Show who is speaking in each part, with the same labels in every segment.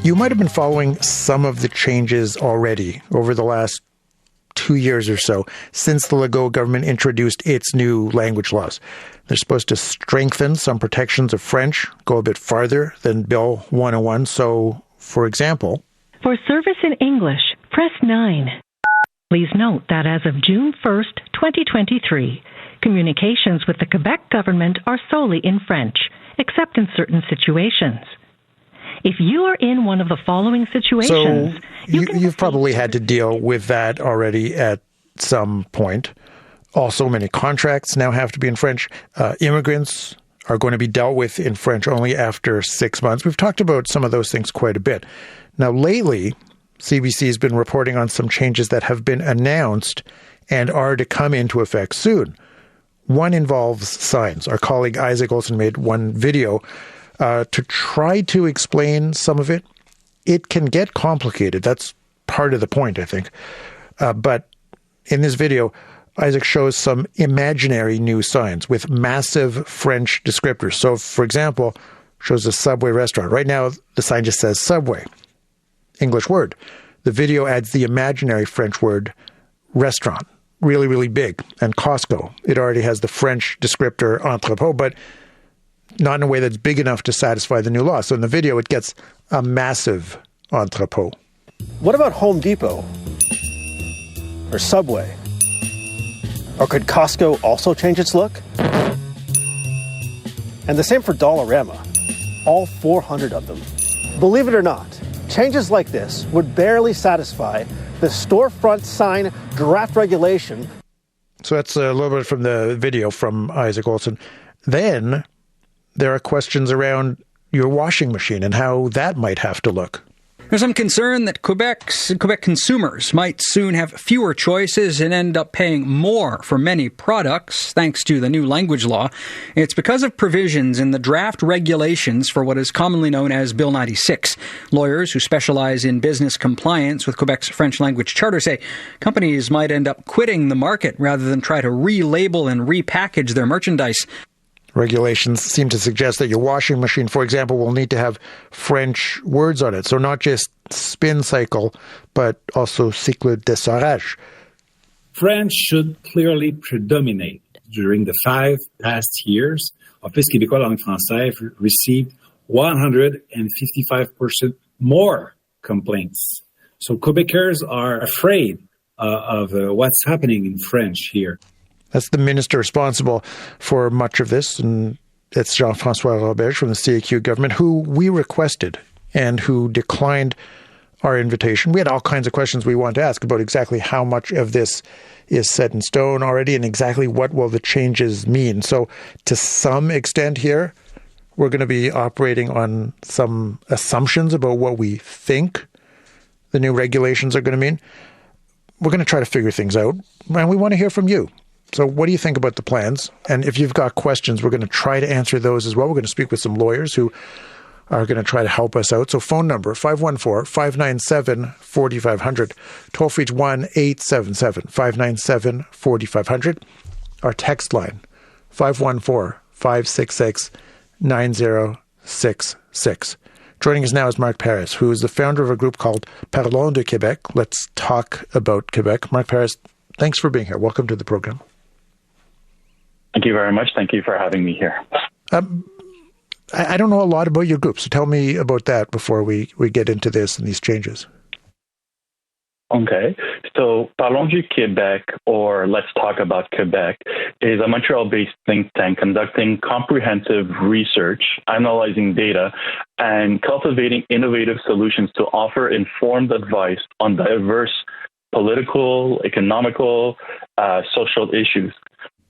Speaker 1: You might have been following some of the changes already over the last 2 years or so since the Legault government introduced its new language laws. They're supposed to strengthen some protections of French, go a bit farther than Bill 101. So, for example,
Speaker 2: for service in English, press 9. Please note that as of June 1st, 2023, communications with the Quebec government are solely in French, except in certain situations. If you are in one of the following situations...
Speaker 1: So you've probably had to deal with that already at some point. Also, many contracts now have to be in French. Immigrants are going to be dealt with in French only after 6 months. We've talked about some of those things quite a bit. Now, lately, CBC has been reporting on some changes that have been announced and are to come into effect soon. One involves signs. Our colleague Isaac Olson made one video to try to explain some of it. It can get complicated. That's part of the point, I think. But in this video, Isaac shows some imaginary new signs with massive French descriptors. So, for example, shows a Subway restaurant. Right now, the sign just says Subway, English word. The video adds the imaginary French word restaurant, really, really big. And Costco, it already has the French descriptor entrepôt, but not in a way that's big enough to satisfy the new law. So in the video, it gets a massive entrepôt.
Speaker 3: What about Home Depot? Or Subway? Or could Costco also change its look? And the same for Dollarama. All 400 of them. Believe it or not, changes like this would barely satisfy the storefront sign draft regulation.
Speaker 1: So that's a little bit from the video from Isaac Olson. Then there are questions around your washing machine and how that might have to look.
Speaker 4: There's some concern that Quebec consumers might soon have fewer choices and end up paying more for many products, thanks to the new language law. It's because of provisions in the draft regulations for what is commonly known as Bill 96. Lawyers who specialize in business compliance with Quebec's French language charter say companies might end up quitting the market rather than try to relabel and repackage their merchandise.
Speaker 1: Regulations seem to suggest that your washing machine, for example, will need to have French words on it. So not just spin cycle, but also cycle de serrage.
Speaker 5: French should clearly predominate. During the 5 past years, Office Québécois langue française received 155% more complaints. So Quebecers are afraid of what's happening in French here.
Speaker 1: That's the minister responsible for much of this, and it's Jean-François Roberge from the CAQ government, who we requested and who declined our invitation. We had all kinds of questions we wanted to ask about exactly how much of this is set in stone already and exactly what will the changes mean. So to some extent here, we're going to be operating on some assumptions about what we think the new regulations are going to mean. We're going to try to figure things out, and we want to hear from you. So what do you think about the plans? And if you've got questions, we're going to try to answer those as well. We're going to speak with some lawyers who are going to try to help us out. So phone number 514-597-4500. Toll free 1-877-597-4500. Our text line 514-566-9066. Joining us now is Marc Perez, who is the founder of a group called Parlons de Québec. Let's talk about Quebec. Marc Perez, thanks for being here. Welcome to the program.
Speaker 6: Thank you very much. Thank you for having me here.
Speaker 1: I don't know a lot about your group, so tell me about that before we get into this and these changes.
Speaker 6: Okay. So Parlons du Québec, or Let's Talk About Quebec, is a Montreal-based think tank conducting comprehensive research, analyzing data, and cultivating innovative solutions to offer informed advice on diverse political, economical, social issues.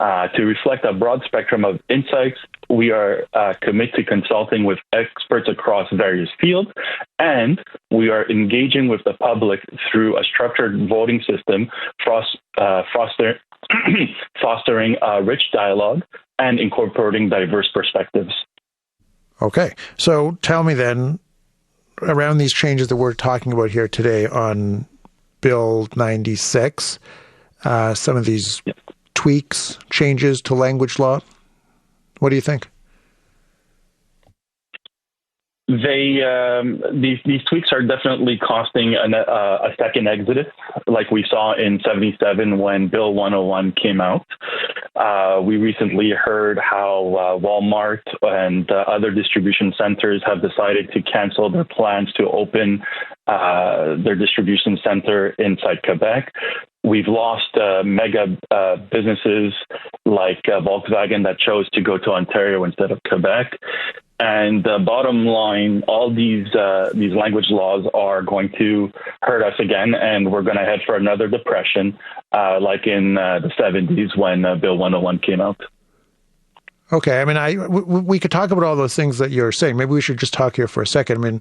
Speaker 6: To reflect a broad spectrum of insights, we are committed to consulting with experts across various fields, and we are engaging with the public through a structured voting system, fostering rich dialogue and incorporating diverse perspectives. Okay.
Speaker 1: So tell me then, around these changes that we're talking about here today on Bill 96, some of these tweaks, changes to language law. What do you think?
Speaker 6: These tweaks are definitely costing a second exodus, like we saw in '77 when Bill 101 came out. We recently heard how Walmart and other distribution centers have decided to cancel their plans to open their distribution center inside Quebec. We've lost mega businesses like Volkswagen that chose to go to Ontario instead of Quebec. And bottom line, all these language laws are going to hurt us again, and we're going to head for another depression, like in the 70s when Bill 101 came out.
Speaker 1: Okay, I mean, we could talk about all those things that you're saying. Maybe we should just talk here for a second. I mean,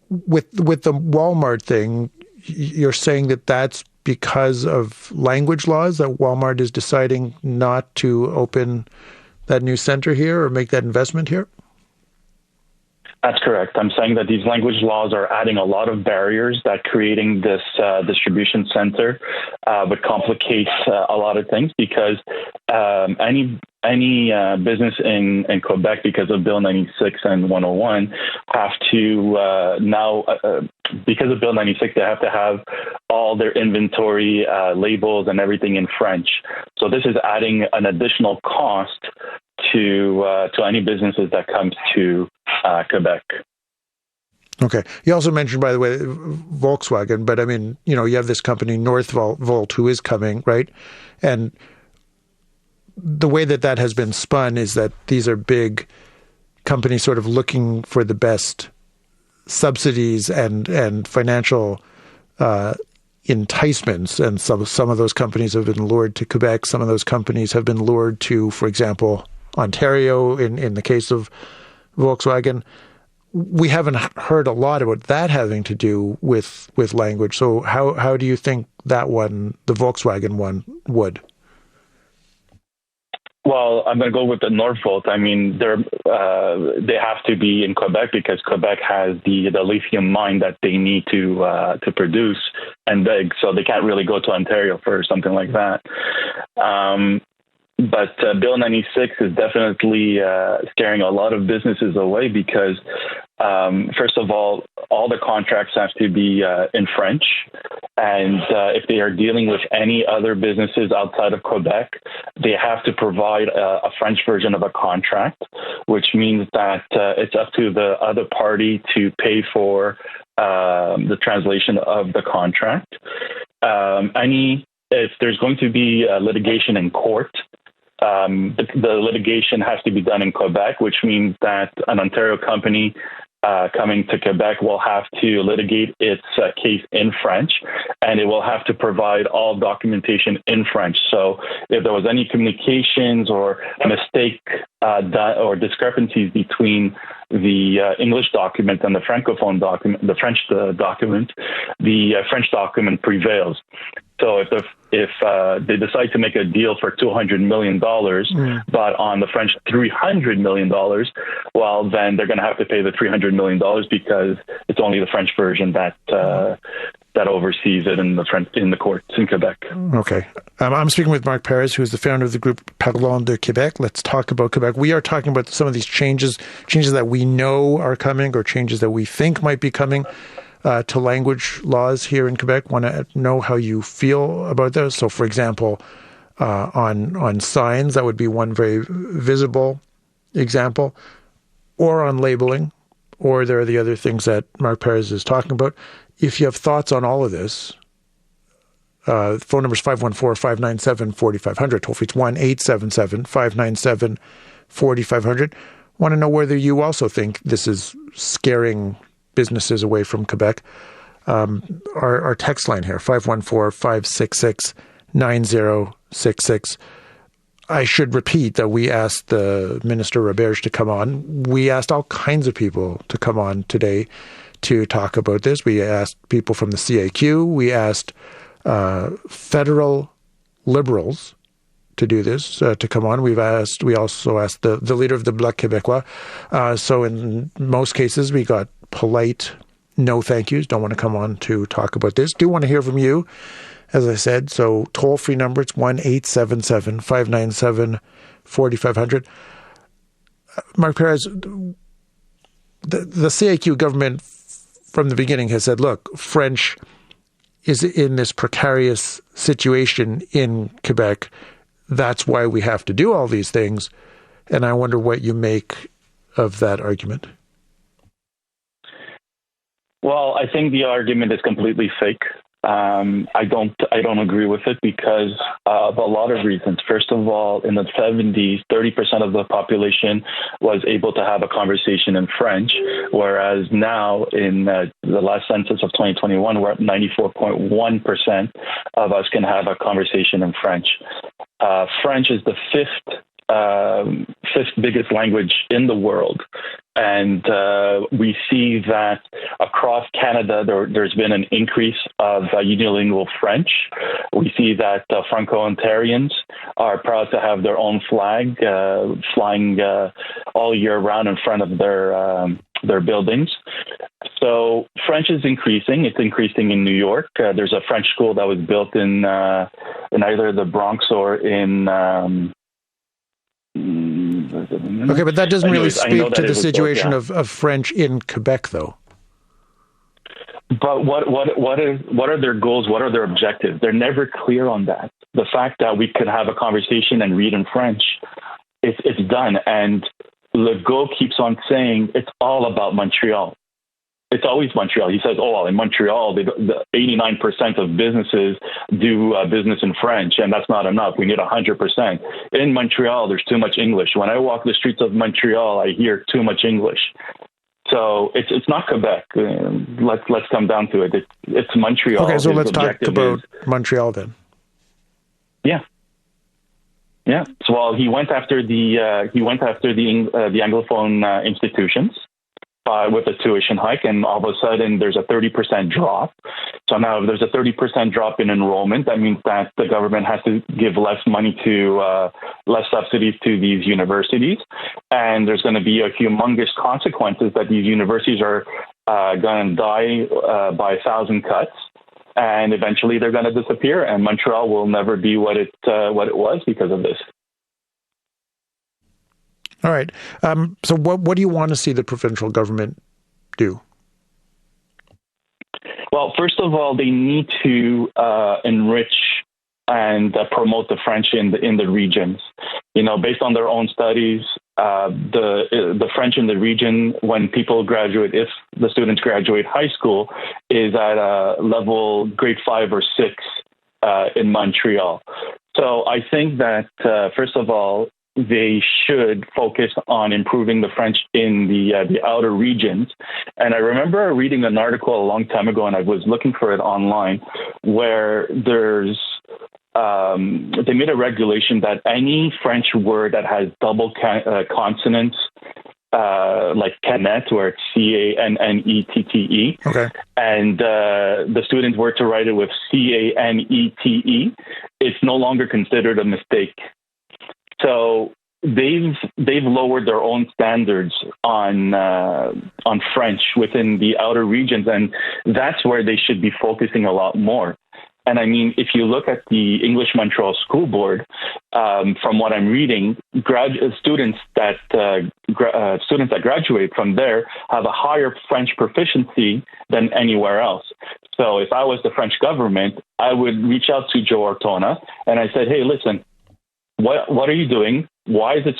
Speaker 1: with the Walmart thing, you're saying that that's because of language laws, that Walmart is deciding not to open that new center here or make that investment here?
Speaker 6: That's correct. I'm saying that these language laws are adding a lot of barriers, that creating this distribution center would complicate a lot of things, because any business in Quebec, because of Bill 96 and 101, have to now, because of Bill 96, they have to have all their inventory labels and everything in French. So this is adding an additional cost to any businesses that comes to Quebec.
Speaker 1: Okay. You also mentioned, by the way, Volkswagen, but I mean, you have this company Northvolt who is coming, right? And the way that has been spun is that these are big companies sort of looking for the best subsidies and financial enticements. And some of those companies have been lured to Quebec. Some of those companies have been lured to, for example, Ontario in the case of Volkswagen. We haven't heard a lot about that having to do with language. So how do you think that one, the Volkswagen one, would?
Speaker 6: Well, I'm going to go with the Northvolt. I mean, they have to be in Quebec because Quebec has the lithium mine that they need to produce and beg, so they can't really go to Ontario for something like that. But Bill 96 is definitely scaring a lot of businesses away because, first of all the contracts have to be in French. And if they are dealing with any other businesses outside of Quebec, they have to provide a French version of a contract, which means that it's up to the other party to pay for the translation of the contract. If there's going to be litigation in court, the litigation has to be done in Quebec, which means that an Ontario company coming to Quebec will have to litigate its case in French, and it will have to provide all documentation in French. So if there was any communications or mistake or discrepancies between the English document and the Francophone document, the French document, the French document prevails. So if they decide to make a deal for $200 million, but on the French $300 million, well, then they're going to have to pay the $300 million because it's only the French version that oversees it in the courts in Quebec.
Speaker 1: Okay. I'm speaking with Marc Perez, who is the founder of the group Parlons de Québec. Let's talk about Quebec. We are talking about some of these changes that we know are coming or changes that we think might be coming to language laws here in Quebec. Want to know how you feel about those. So, for example, on signs, that would be one very visible example, or on labeling, or there are the other things that Marc Perez is talking about. If you have thoughts on all of this, phone number is 514-597-4500. Toll free, it's 1-877-597-4500. Want to know whether you also think this is scaring businesses away from Quebec. Our text line here, 514-566-9066. I should repeat that we asked the Minister Roberge to come on. We asked all kinds of people to come on today to talk about this. We asked people from the CAQ. We asked federal liberals to do this, to come on. We also asked the leader of the Bloc Québécois. So in most cases, we got polite no thank yous. Don't want to come on to talk about this. Do want to hear from you, as I said. So toll-free number, it's 1-877-597-4500. Marc Perez, the CAQ government from the beginning has said, look, French is in this precarious situation in Quebec. That's why we have to do all these things. And I wonder what you make of that argument.
Speaker 6: Well, I think the argument is completely fake. I don't agree with it because of a lot of reasons. First of all, in the 70s, 30% of the population was able to have a conversation in French, whereas now in the last census of 2021, we're at 94.1% of us can have a conversation in French. French is the fifth biggest language in the world. And we see that across Canada, there's been an increase of unilingual French. We see that Franco-Ontarians are proud to have their own flag flying all year round in front of their buildings. So French is increasing. It's increasing in New York. There's a French school that was built in either the Bronx or in...
Speaker 1: Okay, but that doesn't really speak to the situation of French in Quebec, though.
Speaker 6: But what are their goals? What are their objectives? They're never clear on that. The fact that we could have a conversation and read in French, it's done. And Legault keeps on saying it's all about Montreal. It's always Montreal. He says, well, in Montreal, the 89% of businesses do business in French, and that's not enough. We need 100%. In Montreal, there's too much English. When I walk the streets of Montreal, I hear too much English. So it's not Quebec. Let's come down to it. It's Montreal.
Speaker 1: Okay, so let's talk about Montreal then.
Speaker 6: Yeah. Yeah. So he went after the Anglophone institutions. With a tuition hike, and all of a sudden there's a 30% drop. So now if there's a 30% drop in enrollment, that means that the government has to give less money to less subsidies to these universities, and there's going to be a humongous consequences that these universities are going to die by 1,000 cuts, and eventually they're going to disappear, and Montreal will never be what it was because of this.
Speaker 1: All right. So what do you want to see the provincial government do?
Speaker 6: Well, first of all, they need to enrich and promote the French in the regions. You know, based on their own studies, the French in the region, when people graduate, if the students graduate high school, is at a level grade 5 or 6 in Montreal. So I think that, first of all, they should focus on improving the French in the outer regions. And I remember reading an article a long time ago, and I was looking for it online, where there's they made a regulation that any French word that has double consonants, like canette, where it's C-A-N-N-E-T-T-E,
Speaker 1: okay,
Speaker 6: and the students were to write it with C-A-N-E-T-E, it's no longer considered a mistake. So they've lowered their own standards on French within the outer regions, and that's where they should be focusing a lot more. And I mean, if you look at the English Montreal School Board, from what I'm reading, students that graduate from there have a higher French proficiency than anywhere else. So if I was the French government, I would reach out to Joe Ortona and I said, hey, listen, what are you doing? Why is it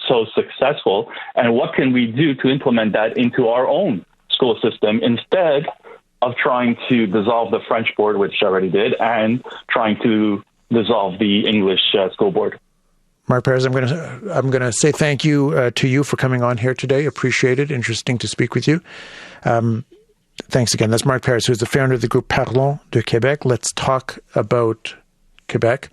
Speaker 6: so successful? And what can we do to implement that into our own school system instead of trying to dissolve the French board, which I already did, and trying to dissolve the English school board?
Speaker 1: Marc Perez, I'm going to say thank you to you for coming on here today. Appreciate it. Interesting to speak with you. Thanks again. That's Marc Perez, who's the founder of the group Parlons de Québec. Let's talk about Quebec.